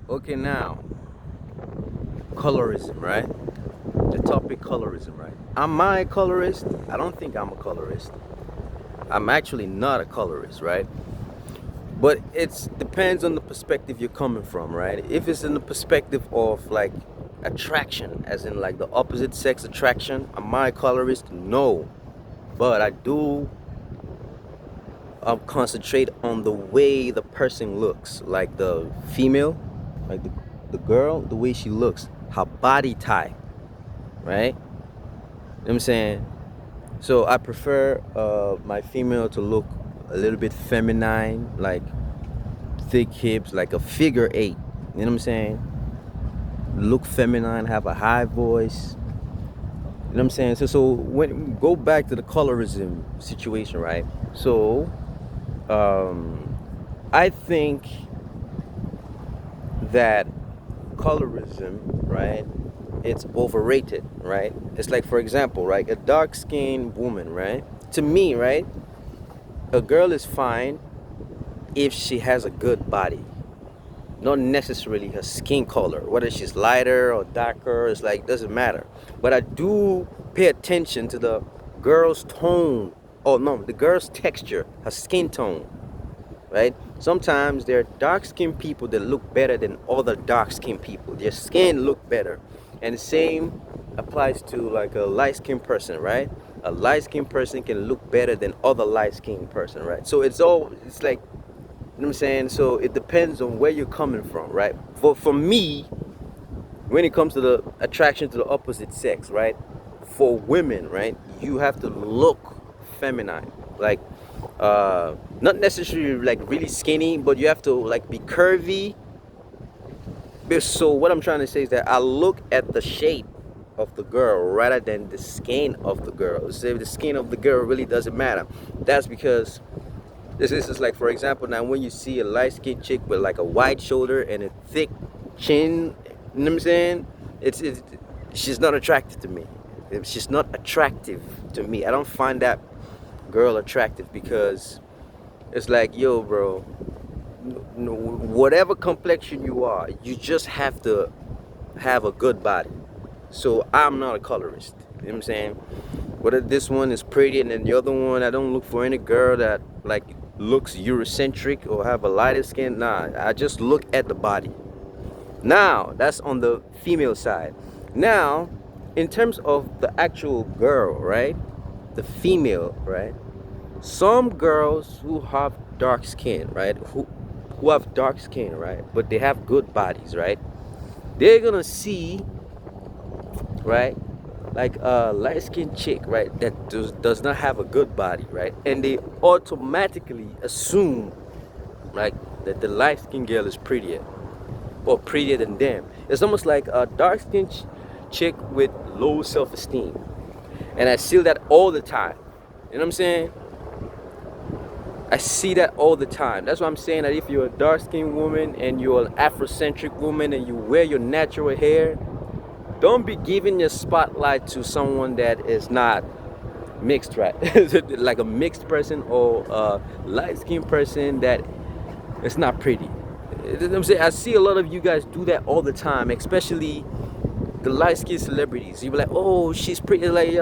Okay, now, colorism, right? The topic colorism, right? Am I a colorist? I don't think I'm a colorist. I'm actually not a colorist, right? But it depends on the perspective you're coming from, right? If it's in the perspective of like attraction, as in like the opposite sex attraction, am I a colorist? No. But I do concentrate on the way the person looks, like the female, like the girl, the way she looks, her body type, right? You know what I'm saying? So I prefer my female to look a little bit feminine, like thick hips, like a figure eight. You know what I'm saying? Look feminine, have a high voice. You know what I'm saying? So when go back to the colorism situation, right? So um, I think that colorism, right? It's overrated, right? It's like, for example, right? A dark-skinned woman, right? To me, right? A girl is fine if she has a good body, not necessarily her skin color, whether she's lighter or darker. It's like doesn't matter. But I do pay attention to the girl's tone. Oh no, the girl's texture, her skin tone, right? Sometimes there are dark-skinned people that look better than other dark-skinned people. Their skin look better, and the same applies to like a light-skinned person, right? A light-skinned person can look better than other light-skinned person, right? So it's like, you know what I'm saying? So it depends on where you're coming from, right? For me, when it comes to the attraction to the opposite sex, right? For women, right? You have to look feminine, like not necessarily like really skinny, but you have to like be curvy. So what I'm trying to say is that I look at the shape of the girl rather than the skin of the girl. So if the skin of the girl really doesn't matter, that's because this is like, for example, now when you see a light skinned chick with like a wide shoulder and a thick chin, you know what I'm saying? It's she's not attractive to me. She's not attractive to me. I don't find that girl attractive because it's like, yo, bro, whatever complexion you are, you just have to have a good body. So I'm not a colorist. You know what I'm saying? Whether this one is pretty and then the other one, I don't look for any girl that like looks Eurocentric or have a lighter skin. Nah, I just look at the body. Now, that's on the female side. Now, in terms of the actual girl, right? The female, right? Some girls who have dark skin, right? Who have dark skin, right? But they have good bodies, right? They're gonna see, right? Like a light skinned chick, right? That does not have a good body, right? And they automatically assume, like, that the light skinned girl is prettier or prettier than them. It's almost like a dark skinned chick with low self esteem. And I see that all the time. You know what I'm saying? I see that all the time. That's why I'm saying that if you're a dark skinned woman and you're an Afrocentric woman and you wear your natural hair, don't be giving your spotlight to someone that is not mixed, right? Like a mixed person or a light skinned person that is not pretty. You know what I'm saying? I see a lot of you guys do that all the time, especially the light skinned celebrities. You be like, oh, she's pretty. Like,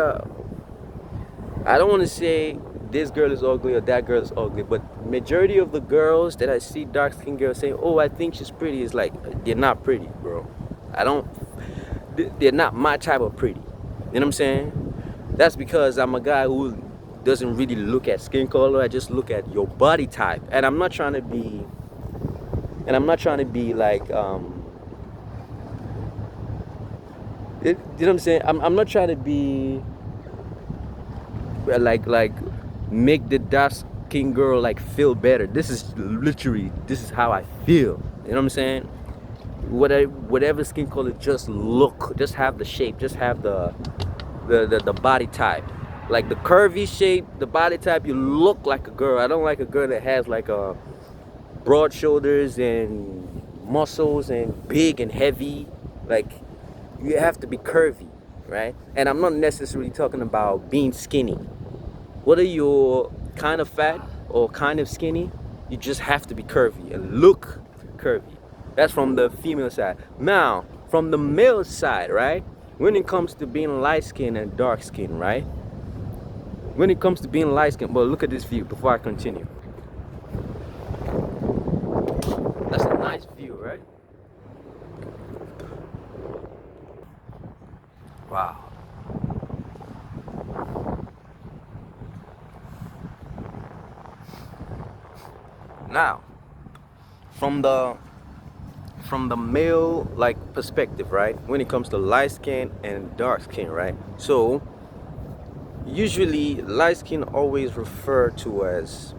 I don't want to say this girl is ugly or that girl is ugly, but majority of the girls that I see, dark skinned girls saying, oh, I think she's pretty, is like, they're not pretty, bro. I don't, they're not my type of pretty. You know what I'm saying? That's because I'm a guy who doesn't really look at skin color. I just look at your body type. And I'm not trying to be, like, you know what I'm saying? I'm not trying to be like make the dark skin girl like feel better. This is literally, this is how I feel. You know what I'm saying? Whatever skin color, just look, just have the shape, just have the body type, like the curvy shape, the body type. You look like a girl. I don't like a girl that has like a broad shoulders and muscles and big and heavy. Like, you have to be curvy, right? And I'm not necessarily talking about being skinny. Whether you're kind of fat or kind of skinny, you just have to be curvy and look curvy. That's from the female side. Now, from the male side, right? When it comes to being light skin and dark skin, right? When it comes to being light skin, well, look at this view before I continue. That's a nice view, right? Wow. Now, from the male like perspective, right? When it comes to light skin and dark skin, right? So usually light skin always referred to as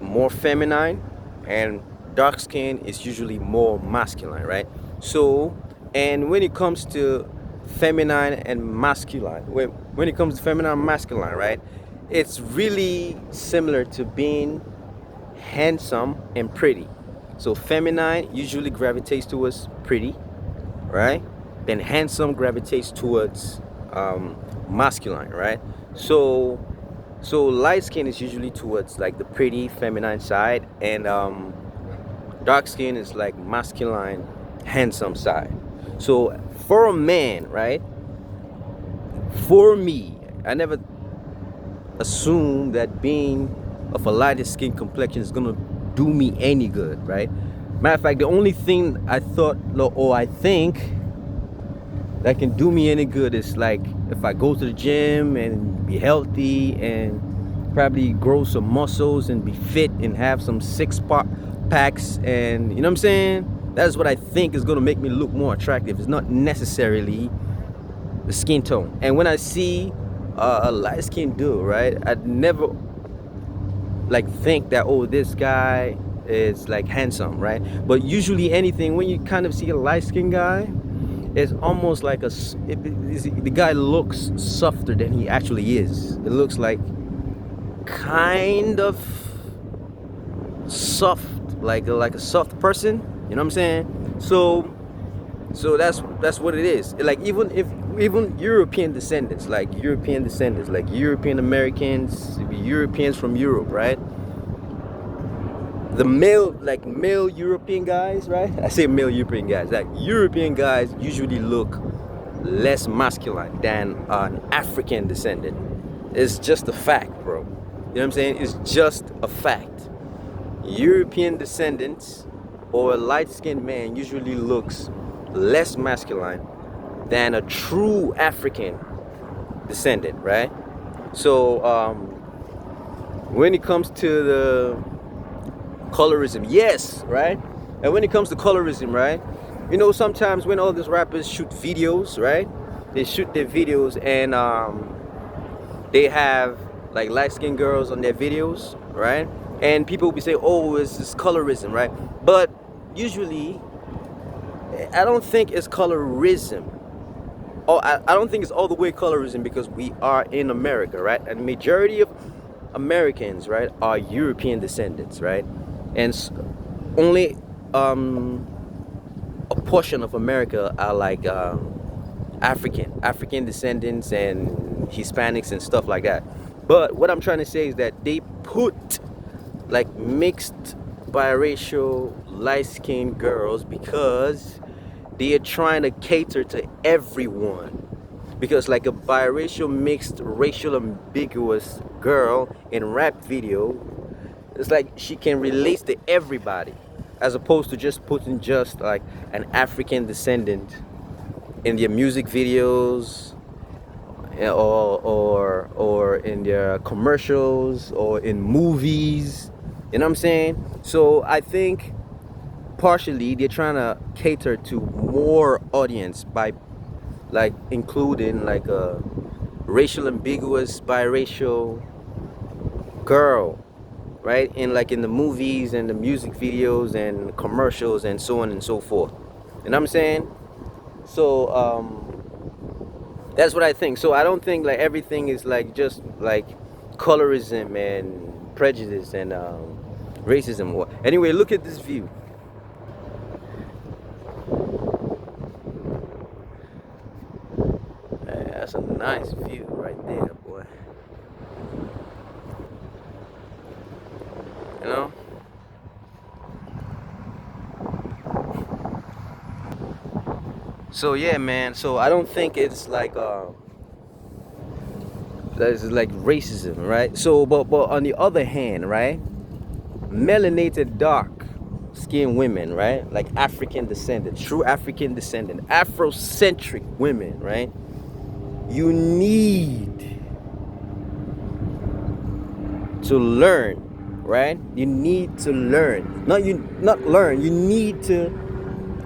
more feminine, and dark skin is usually more masculine, right? So, and when it comes to feminine and masculine, when it comes to feminine and masculine, right? It's really similar to being handsome and pretty. So feminine usually gravitates towards pretty, right? Then handsome gravitates towards masculine, right? So light skin is usually towards like the pretty feminine side, and dark skin is like masculine, handsome side. So for a man, right? For me, I never assume that being of a lighter skin complexion is gonna do me any good, right? Matter of fact, the only thing I thought or I think that can do me any good is like if I go to the gym and be healthy and probably grow some muscles and be fit and have some packs, and you know what I'm saying? That's what I think is gonna make me look more attractive. It's not necessarily the skin tone. And when I see a light skinned dude, right, I'd never like think that, oh, this guy is like handsome, right? But usually anything when you kind of see a light skinned guy, it's almost like the guy looks softer than he actually is. It looks like kind of soft, like a soft person, you know what I'm saying? So that's what it is. Like even European descendants, like European Americans, Europeans from Europe, right? The male European guys, right? I say male European guys. Like European guys usually look less masculine than an African descendant. It's just a fact, bro. You know what I'm saying? It's just a fact. European descendants or a light-skinned man usually looks less masculine than a true African descendant, right? So when it comes to the colorism, yes, right? And when it comes to colorism, right? You know, sometimes when all these rappers shoot videos, right? They shoot their videos and they have like light-skinned girls on their videos, right? And people will be saying, oh, it's this colorism, right? But usually, I don't think it's colorism. Oh, I don't think it's all the way colorism, because we are in America, right? And the majority of Americans, right, are European descendants, right? And only a portion of America are like African descendants and Hispanics and stuff like that. But what I'm trying to say is that they put like mixed biracial light-skinned girls because they are trying to cater to everyone. Because like a biracial mixed racial ambiguous girl in rap video, it's like she can relate to everybody, as opposed to just putting just like an African descendant in their music videos, or in their commercials or in movies. You know what I'm saying? So I think partially they're trying to cater to more audience by like including like a racial ambiguous biracial girl, right? In the movies and the music videos and commercials and so on and so forth. You know what I'm saying? So that's what I think. So I don't think like everything is like just like colorism and prejudice and racism. Anyway, look at this view. That's a nice view right there, boy. You know? So yeah, man. So I don't think it's like that's like racism, right? So but on the other hand, right? Melanated dark skinned women, right? Like African descendant, true African descendant, Afrocentric women, right? You need to learn, right? You need to learn. Not learn. You need to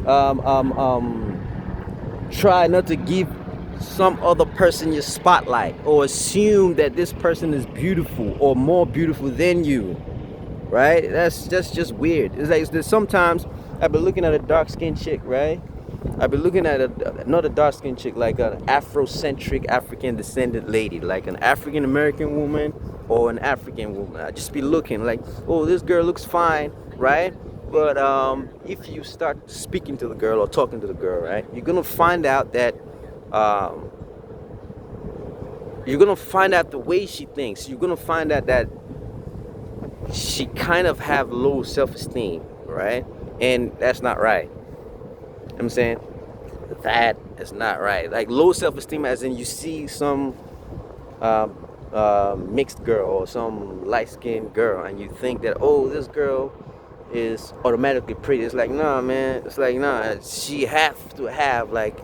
um, um, um, try not to give some other person your spotlight or assume that this person is beautiful or more beautiful than you, right? That's just weird. It's like there's sometimes I've been looking at a dark skinned chick, right? I've been looking at another dark skinned chick, like an Afrocentric African descendant lady, like an African American woman or an African woman. I just be looking like, oh, this girl looks fine, right? But if you start speaking to the girl or talking to the girl, right, you're gonna find out that um, you're gonna find out the way she thinks. You're gonna find out that she kind of have low self-esteem, right? And that's not right. You know what I'm saying? That is not right. Like low self-esteem as in you see some mixed girl or some light-skinned girl and you think that, oh, this girl is automatically pretty. It's like, nah, man. It's like, nah, she has to have like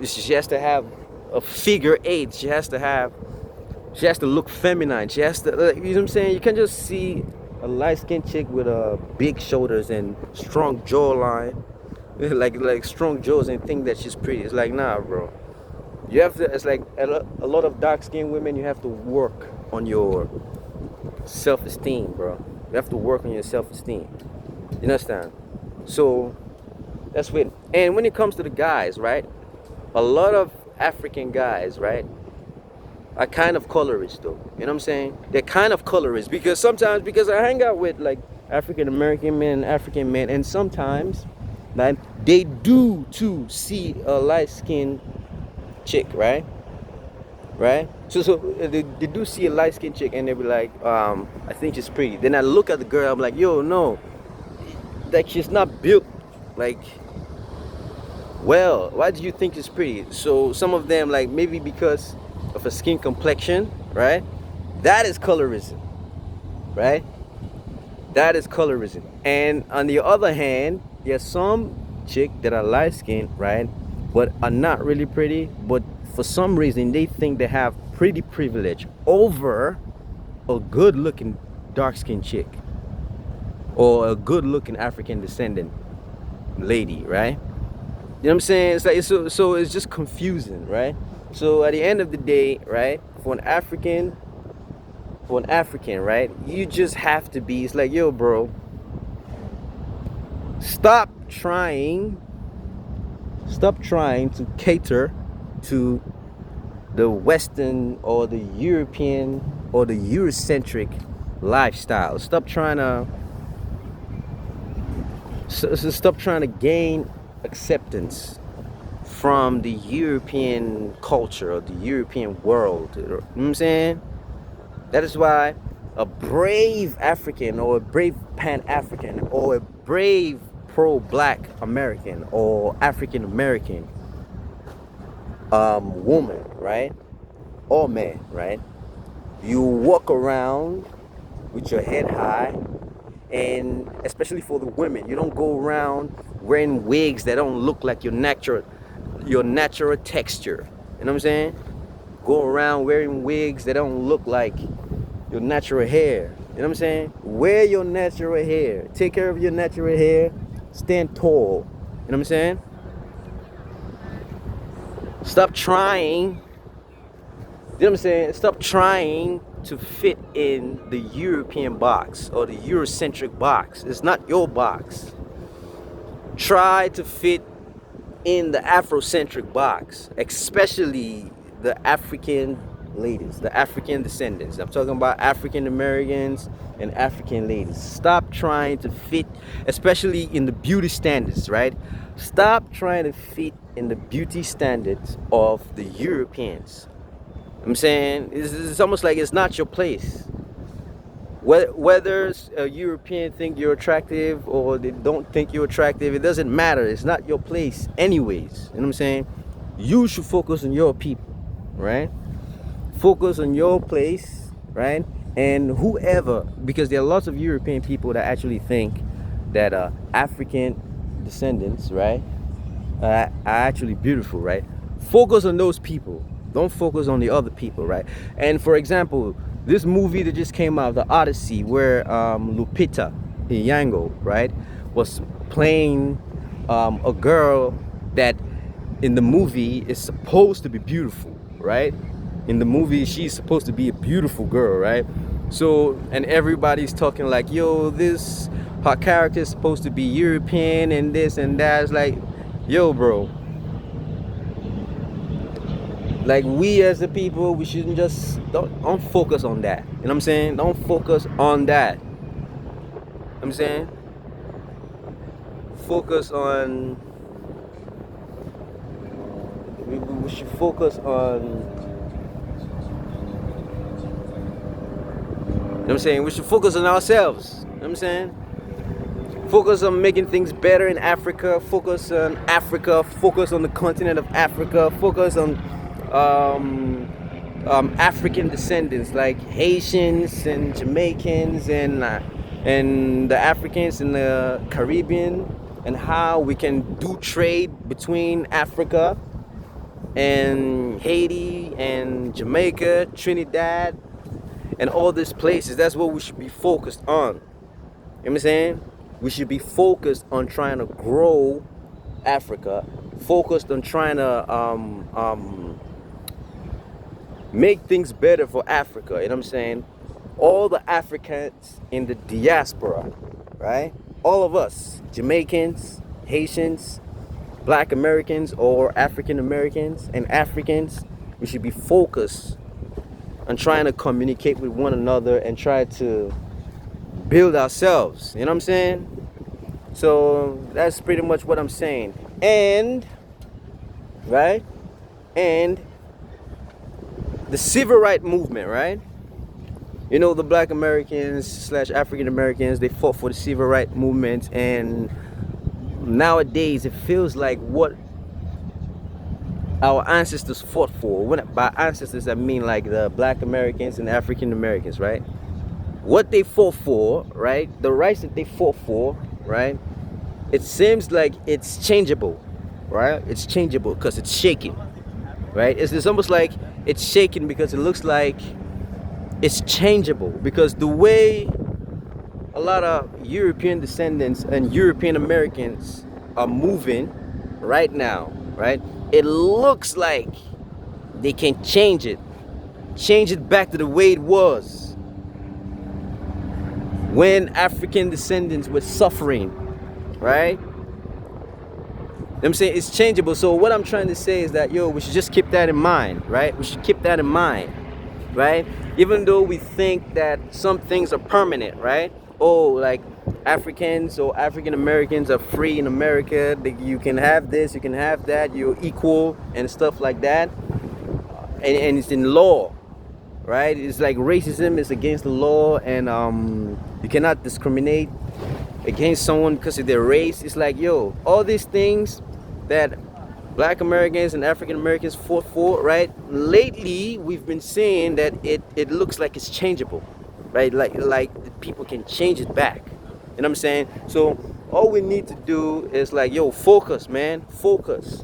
she has to have a figure eight. She has to look feminine. She has to, like, you know what I'm saying? You can just see a light-skinned chick with big shoulders and strong jawline, like strong jaws, and think that she's pretty. It's like, nah, bro. You have to. It's like a lot of dark-skinned women. You have to work on your self-esteem, bro. You have to work on your self-esteem. You understand? So that's it. And when it comes to the guys, right? A lot of African guys, right, are kind of colorist though. You know what I'm saying? They're kind of colorist because sometimes because I hang out with like African American men, African men, and sometimes like they do too see a light skinned chick, right? Right? So they do see a light skinned chick and they be like, I think she's pretty. Then I look at the girl, I'm like, yo, no, like she's not built like well. Why do you think she's pretty? So some of them like maybe because of a skin complexion, right? That is colorism, right? That is colorism. And on the other hand, there's some chick that are light skinned, right? But are not really pretty, but for some reason they think they have pretty privilege over a good looking dark skinned chick or a good looking African descendant lady, right? You know what I'm saying? It's like so it's just confusing, right? So at the end of the day, right, for an African, right, you just have to be, it's like, yo, bro, stop trying to cater to the Western or the European or the Eurocentric lifestyle. Stop trying to gain acceptance from the European culture or the European world. You know what I'm saying? That is why a brave African or a brave Pan-African or a brave pro-black American or African American woman, right? Or man, right? You walk around with your head high, and especially for the women, you don't go around wearing wigs that don't look like your natural texture. You know what I'm saying? Go around wearing wigs that don't look like your natural hair. You know what I'm saying? Wear your natural hair. Take care of your natural hair. Stand tall. You know what I'm saying? Stop trying. You know what I'm saying? Stop trying to fit in the European box or the Eurocentric box. It's not your box. Try to fit in the Afrocentric box, especially the African ladies, the African descendants. I'm talking about African Americans and African ladies. Stop trying to fit, especially in the beauty standards, right? Stop trying to fit in the beauty standards of the Europeans. I'm saying it's almost like it's not your place. Whether a European think you're attractive or they don't think you're attractive, it doesn't matter. It's not your place anyways. You know what I'm saying? You should focus on your people, right? Focus on your place, right? And whoever, because there are lots of European people that actually think that African descendants, right, are actually beautiful, right? Focus on those people. Don't focus on the other people, right? And for example, this movie that just came out, The Odyssey, where Lupita Nyong'o, right, was playing a girl that in the movie is supposed to be beautiful, right? In the movie, she's supposed to be a beautiful girl, right? So, and everybody's talking like, yo, this, her character is supposed to be European and this and that. It's like, yo, bro, like we as the people, we shouldn't just, don't focus on that. You know what I'm saying? Don't focus on that. You know what I'm saying? Focus on, we should focus on, you know what I'm saying? We should focus on ourselves. You know what I'm saying? Focus on making things better in Africa. Focus on Africa. Focus on the continent of Africa. Focus on African descendants like Haitians and Jamaicans and the Africans in the Caribbean, and how we can do trade between Africa and Haiti and Jamaica, Trinidad, and all these places. That's what we should be focused on. You know what I'm saying? We should be focused on trying to grow Africa, focused on trying to make things better for Africa. You know what I'm saying? All the Africans in the diaspora, right? All of us, Jamaicans, Haitians, Black Americans, or African Americans and Africans, we should be focused on trying to communicate with one another and try to build ourselves. You know what I'm saying? So that's pretty much what I'm saying. And, right? And the civil rights movement, right? You know, the Black Americans slash African Americans, they fought for the civil rights movement, and nowadays it feels like what our ancestors fought for. When by ancestors I mean like the Black Americans and African Americans, right? What they fought for, right? The rights that they fought for, right? It seems like it's changeable, right? It's changeable because it's shaking, right? It's almost like it's shaking because it looks like it's changeable, because the way a lot of European descendants and European Americans are moving right now, right? It looks like they can change it back to the way it was when African descendants were suffering, right? I'm saying it's changeable. So what I'm trying to say is that, yo, we should just keep that in mind, right? We should keep that in mind, right? Even though we think that some things are permanent, right? Oh, like Africans or African Americans are free in America. You can have this, you can have that, you're equal and stuff like that. And it's in law, right? It's like racism is against the law, and you cannot discriminate against someone because of their race. It's like, yo, all these things that Black Americans and African Americans fought for, right? Lately, we've been saying that it looks like it's changeable, right? Like people can change it back. You know what I'm saying? So all we need to do is like, yo, focus, man, focus.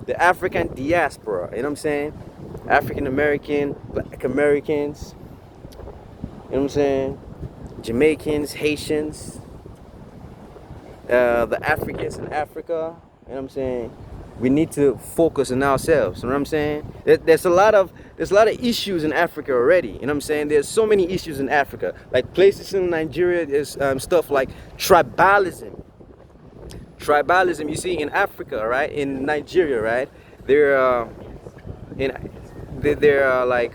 The African diaspora, you know what I'm saying? African American, Black Americans, you know what I'm saying? Jamaicans, Haitians, the Africans in Africa, you know what I'm saying? We need to focus on ourselves. You know what I'm saying? There's a lot of issues in Africa already. You know what I'm saying? There's so many issues in Africa. Like places in Nigeria, there's stuff like tribalism. Tribalism, you see in Africa, right? In Nigeria, right? There are like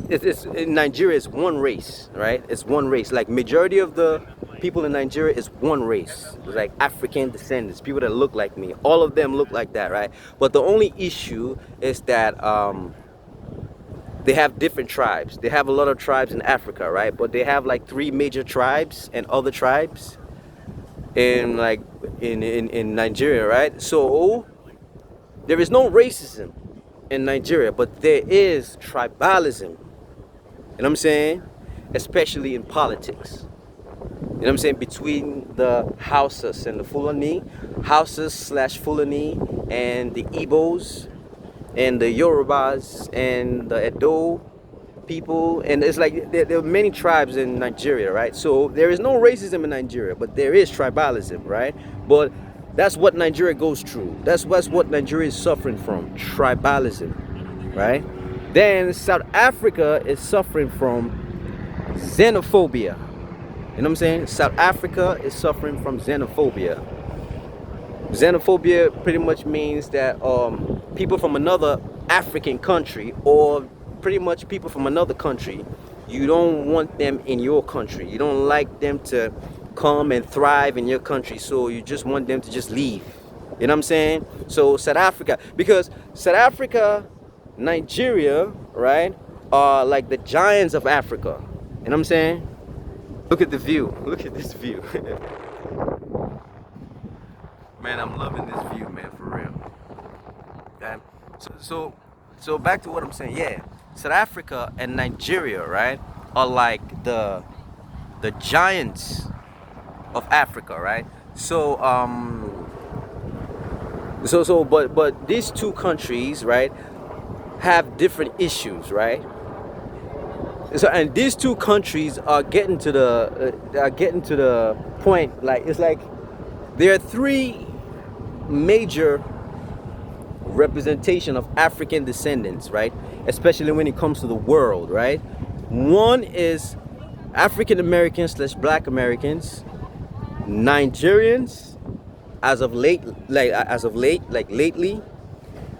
it's in Nigeria, it's one race, right? It's one race. Like majority of the people in Nigeria is one race. It's like African descendants, people that look like me. All of them look like that, right? But the only issue is that they have different tribes. They have a lot of tribes in Africa, right? But they have like three major tribes and other tribes in like in Nigeria, right? So there is no racism in Nigeria, but there is tribalism. You know what I'm saying? Especially in politics. You know what I'm saying? Between the Hausas and the Fulani, Hausas slash Fulani, and the Igbos, and the Yorubas, and the Edo people. And it's like there are many tribes in Nigeria, right? So there is no racism in Nigeria, but there is tribalism, right? But that's what Nigeria goes through. That's what Nigeria is suffering from, tribalism, right? Then South Africa is suffering from xenophobia. You know what I'm saying? South Africa is suffering from xenophobia. Xenophobia pretty much means that people from another African country, or pretty much people from another country, you don't want them in your country. You don't like them to come and thrive in your country, so you just want them to just leave. You know what I'm saying? So South Africa, because South Africa, Nigeria, right, are like the giants of Africa. You know what I'm saying? Look at the view. Look at this view. Man, I'm loving this view, man, for real. Okay? So back to what I'm saying. Yeah, South Africa and Nigeria, right, are like the giants of Africa, right? But these two countries, right, have different issues, right? So, and these two countries are getting to the point, like it's like there are three major representation of African descendants, right? Especially when it comes to the world, right? One is African Americans slash Black Americans, Nigerians, like lately,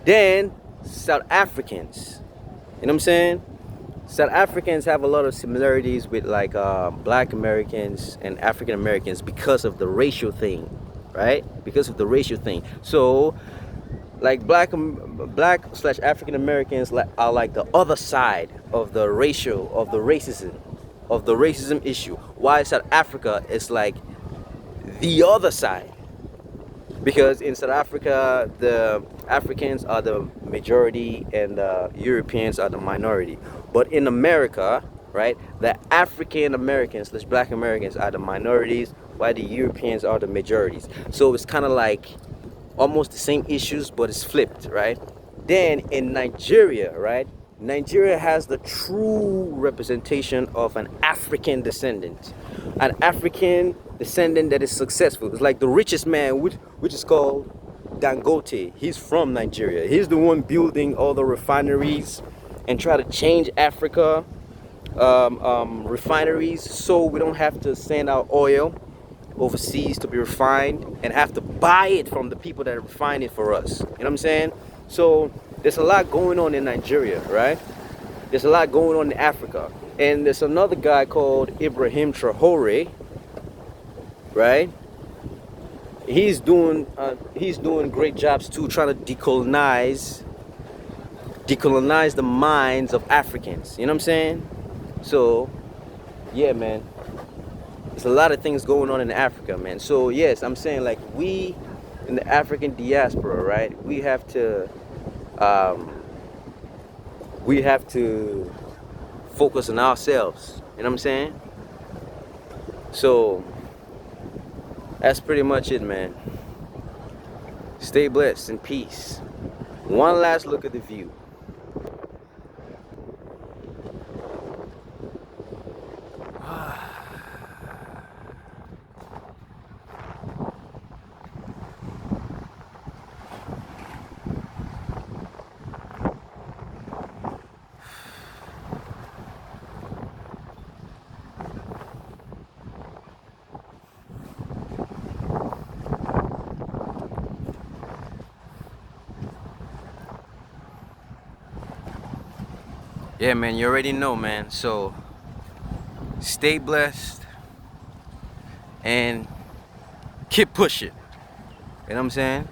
then South Africans. You know what I'm saying? South Africans have a lot of similarities with like Black Americans and African Americans because of the racial thing, right? Because of the racial thing. So like black slash African Americans are like the other side of the racism issue. Why South Africa is like the other side, because in South Africa the Africans are the majority and the Europeans are the minority. But in America, right, the African Americans slash Black Americans are the minorities, while the Europeans are the majorities. So it's kind of like almost the same issues, but it's flipped, right? Then in Nigeria, right, Nigeria has the true representation of an African descendant that is successful. It's like the richest man, which is called Dangote. He's from Nigeria. He's the one building all the refineries and try to change Africa refineries, so we don't have to send our oil overseas to be refined and have to buy it from the people that refine it for us. You know what I'm saying? So there's a lot going on in Nigeria, right? There's a lot going on in Africa. And there's another guy called Ibrahim Traore, right? He's doing great jobs too, trying to decolonize the minds of Africans. You know what I'm saying? So yeah, man, there's a lot of things going on in Africa, man. So yes, I'm saying like we in the African diaspora, right, we have to focus on ourselves. You know what I'm saying? So that's pretty much it, man. Stay blessed and peace. One last look at the view. Yeah, man, you already know, man. So stay blessed and keep pushing. You know what I'm saying?